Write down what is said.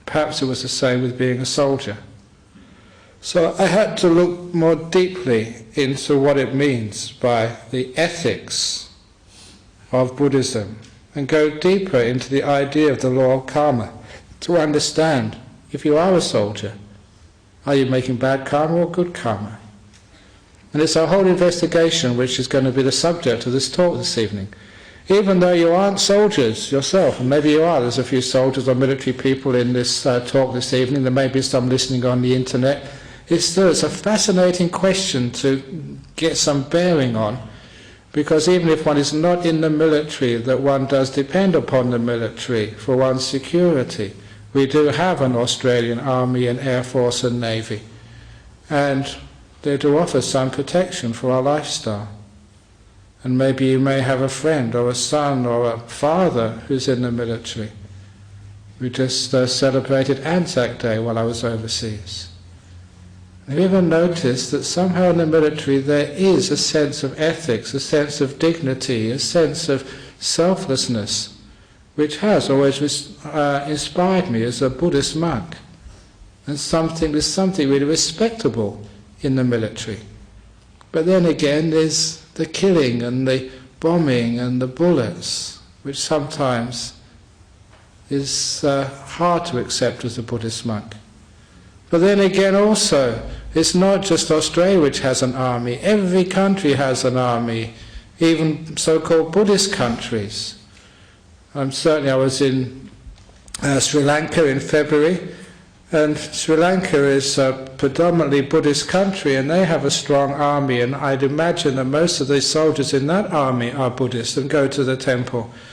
Perhaps it was the same with being a soldier. So I had to look more deeply into what it means by the ethics of Buddhism and go deeper into the idea of the law of karma to understand, if you are a soldier, are you making bad karma or good karma? And it's a whole investigation which is going to be the subject of this talk this evening. Even though you aren't soldiers yourself, and maybe you are, there's a few soldiers or military people in this talk this evening, there may be some listening on the internet, it's a fascinating question to get some bearing on, because even if one is not in the military, that one does depend upon the military for one's security. We do have an Australian Army and Air Force and Navy, and they do offer some protection for our lifestyle. And maybe you may have a friend or a son or a father who's in the military. We just celebrated Anzac Day while I was overseas. Have you ever noticed that somehow in the military there is a sense of ethics, a sense of dignity, a sense of selflessness, which has always inspired me as a Buddhist monk. And there's something really respectable in the military. But then again there's the killing and the bombing and the bullets, which sometimes is hard to accept as a Buddhist monk. But then again also, it's not just Australia which has an army. Every country has an army, even so-called Buddhist countries. Certainly I was in Sri Lanka in February, and Sri Lanka is a predominantly Buddhist country, and they have a strong army, and I'd imagine that most of the soldiers in that army are Buddhist and go to the temple.